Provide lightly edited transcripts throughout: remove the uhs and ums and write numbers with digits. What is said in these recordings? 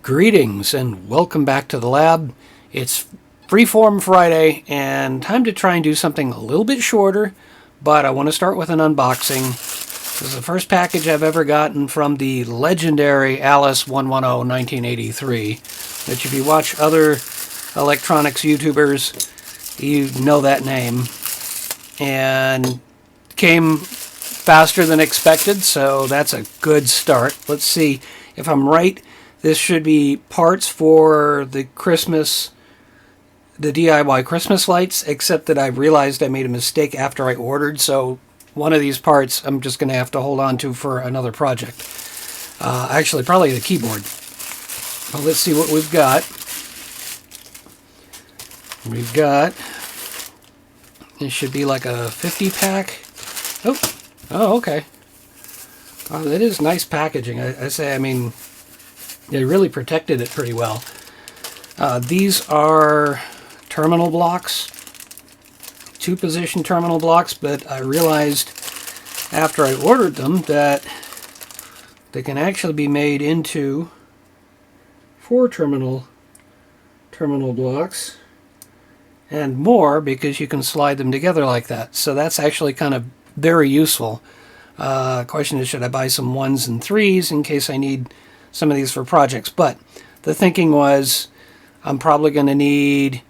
Greetings and welcome back to the lab. It's Freeform Friday and time to try and do something a little bit shorter, but I want to start with an unboxing. This is the first package I've ever gotten from the legendary Alice 110 1983, which if you watch other electronics YouTubers, you know that name. And came faster than expected, so that's a good start. Let's see if I'm right. This should be parts for the DIY Christmas lights, except that I realized I made a mistake after I ordered, so one of these parts I'm just going to have to hold on to for another project. Actually, probably the keyboard. Well, let's see what we've got. It should be like a 50 pack. Oh, okay. Oh, that is nice packaging. I mean, they really protected it pretty well. These are terminal blocks, 2-position terminal blocks, but I realized after I ordered them that they can actually be made into 4 terminal blocks and more, because you can slide them together like that. So that's actually kind of very useful. Question is, should I buy some 1s and 3s in case I need some of these for projects? But the thinking was I'm probably going to need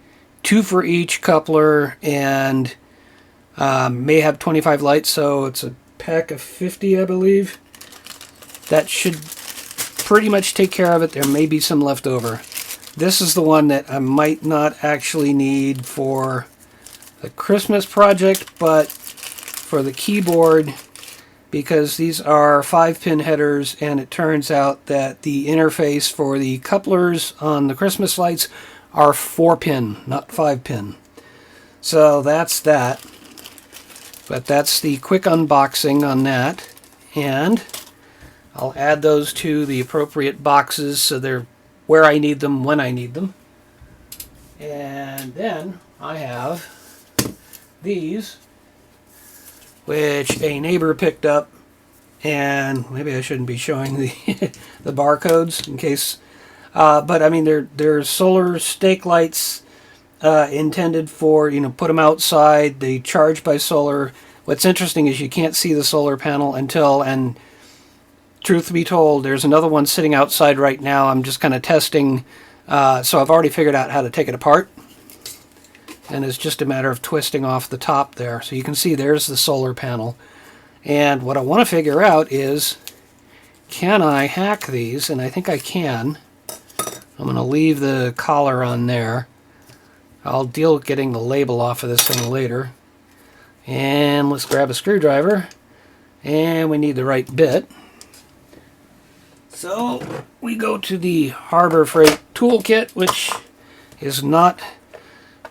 2 for each coupler, and may have 25 lights, so it's a pack of 50, I believe. That should pretty much take care of it. There may be some left over. This is the one that I might not actually need for the Christmas project, but for the keyboard, because these are 5-pin headers, and it turns out that the interface for the couplers on the Christmas lights are 4-pin, not 5-pin. So that's that. But that's the quick unboxing on that. And I'll add those to the appropriate boxes so they're where I need them, when I need them. And then I have these, which a neighbor picked up, and maybe I shouldn't be showing the the barcodes in case, but I mean they're solar stake lights, intended for, put them outside. They charge by solar. What's interesting is you can't see the solar panel until, and truth be told, there's another one sitting outside right now. I'm just kind of testing, so I've already figured out how to take it apart. And it's just a matter of twisting off the top there. So you can see there's the solar panel. And what I want to figure out is, can I hack these? And I think I can. I'm going to leave the collar on there. I'll deal with getting the label off of this thing later. And let's grab a screwdriver. And we need the right bit. So we go to the Harbor Freight toolkit, which is not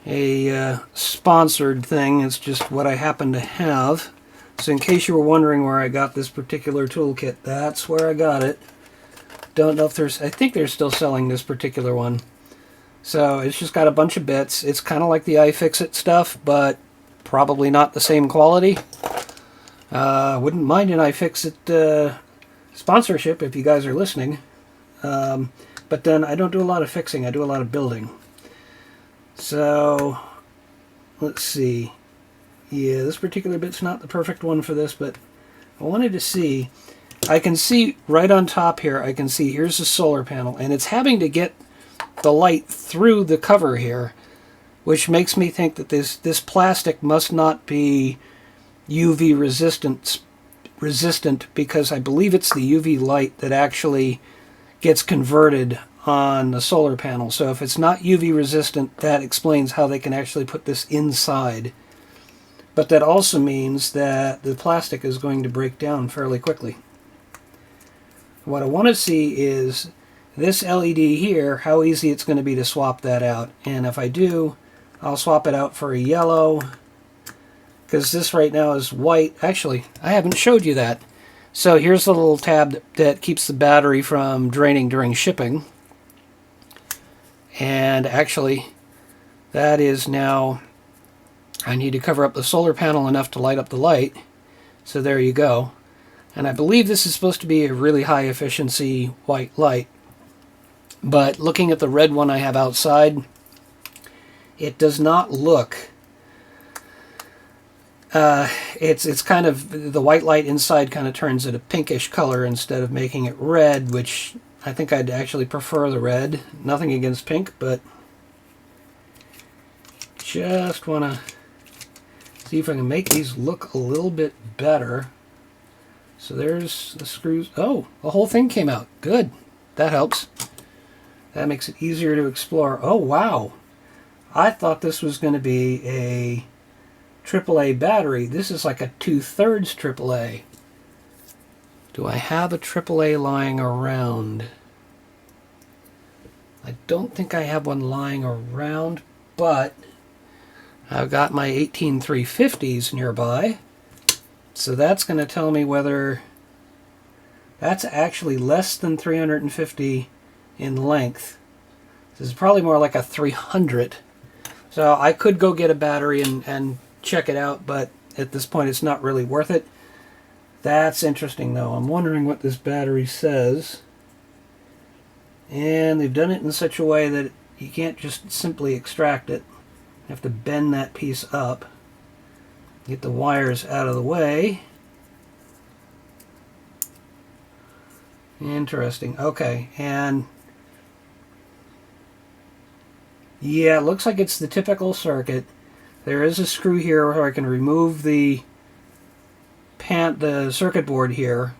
a sponsored thing. It's just what I happen to have. So in case you were wondering where I got this particular toolkit, that's where I got it. Don't know if I think they're still selling this particular one. So it's just got a bunch of bits. It's kind of like the iFixit stuff, but probably not the same quality. Wouldn't mind an iFixit sponsorship if you guys are listening. But then I don't do a lot of fixing, I do a lot of building. So let's see. Yeah, this particular bit's not the perfect one for this, but I wanted to see. I can see right on top here, I can see here's the solar panel, and it's having to get the light through the cover here, which makes me think that this plastic must not be UV resistant, because I believe it's the UV light that actually gets converted on the solar panel. So if it's not UV resistant, that explains how they can actually put this inside. But that also means that the plastic is going to break down fairly quickly. What I want to see is this LED here, how easy it's going to be to swap that out. And if I do, I'll swap it out for a yellow, because this right now is white. Actually, I haven't showed you that. So here's the little tab that keeps the battery from draining during shipping. And actually, that is now, I need to cover up the solar panel enough to light up the light. So there you go. And I believe this is supposed to be a really high efficiency white light. But looking at the red one I have outside, it does not look... it's kind of... The white light inside kind of turns it a pinkish color instead of making it red, which I think I'd actually prefer the red. Nothing against pink, but just want to see if I can make these look a little bit better. So there's the screws. Oh, the whole thing came out. Good. That helps. That makes it easier to explore. Oh, wow. I thought this was going to be a AAA battery. This is like a 2/3 AAA. Do I have a AAA lying around? I don't think I have one lying around, but I've got my 18350s nearby. So that's going to tell me whether that's actually less than 350 in length. This is probably more like a 300. So I could go get a battery and check it out, but at this point it's not really worth it. That's interesting though. I'm wondering what this battery says. And they've done it in such a way that you can't just simply extract it. You have to bend that piece up. Get the wires out of the way. Interesting. Okay, and yeah, it looks like it's the typical circuit. There is a screw here where I can remove the circuit board here.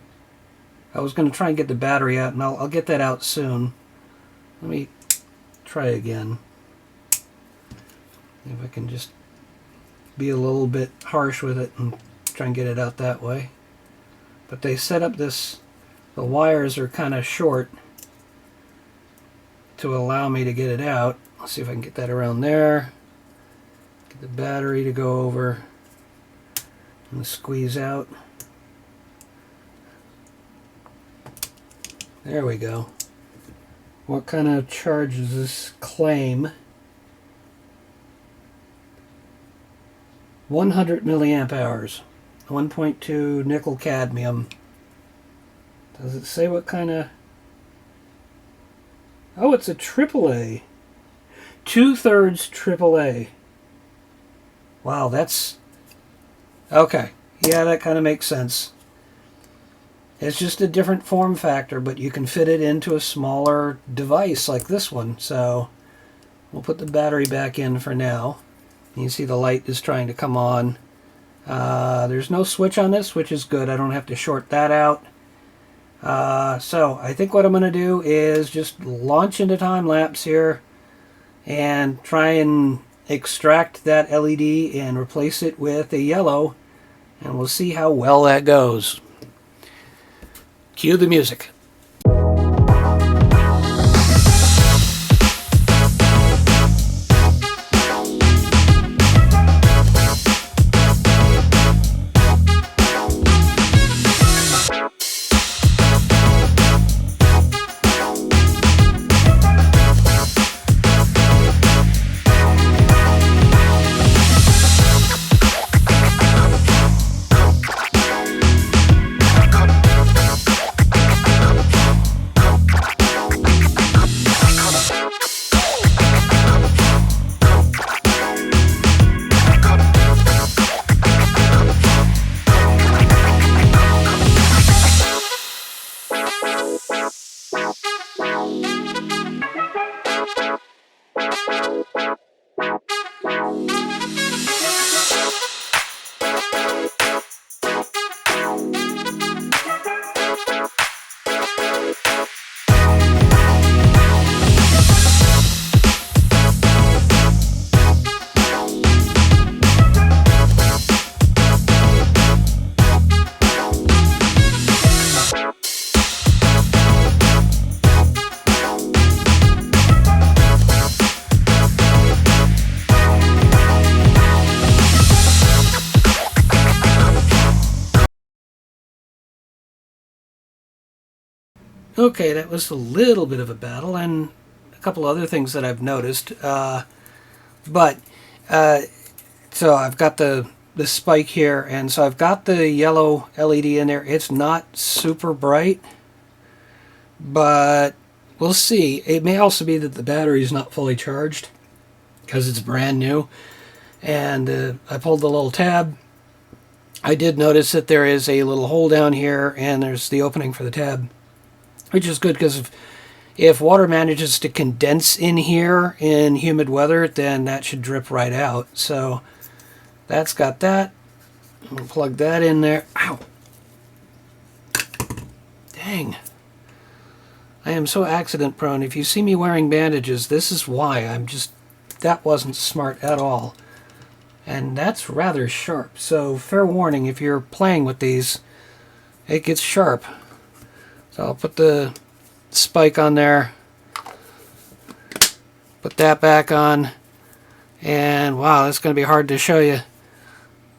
I was going to try and get the battery out, and I'll get that out soon. Let me try again. If I can just be a little bit harsh with it and try and get it out that way. But they set up this, the wires are kind of short to allow me to get it out. Let's see if I can get that around there. Get the battery to go over and squeeze out. There we go. What kind of charge does this claim? 100 milliamp hours. 1.2 nickel cadmium. Does it say what kind of... Oh, it's a AAA. 2/3 AAA. Wow, that's... Okay. Yeah, that kind of makes sense. It's just a different form factor, but you can fit it into a smaller device like this one. So we'll put the battery back in for now. You see the light is trying to come on. There's no switch on this, which is good. I don't have to short that out. So I think what I'm going to do is just launch into time lapse here and try and extract that LED and replace it with a yellow, and we'll see how well that goes. Cue the music. Okay, that was a little bit of a battle, and a couple other things that I've noticed. So I've got the spike here, and so I've got the yellow LED in there. It's not super bright, but we'll see. It may also be that the battery is not fully charged because it's brand new. And I pulled the little tab. I did notice that there is a little hole down here, and there's the opening for the tab, which is good because if water manages to condense in here in humid weather, then that should drip right out. So that's got that. I'll plug that in there. Ow! Dang. I am so accident prone. If you see me wearing bandages, this is why. That wasn't smart at all. And that's rather sharp. So fair warning, if you're playing with these, it gets sharp. So I'll put the spike on there. Put that back on. And wow, that's going to be hard to show you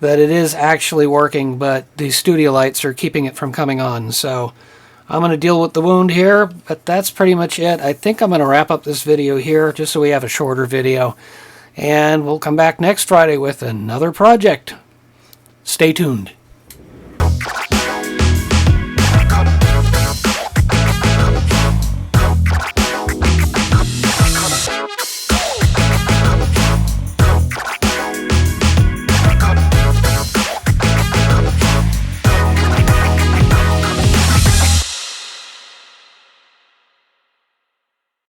that it is actually working, but the studio lights are keeping it from coming on. So I'm going to deal with the wound here, but that's pretty much it. I think I'm going to wrap up this video here just so we have a shorter video. And we'll come back next Friday with another project. Stay tuned.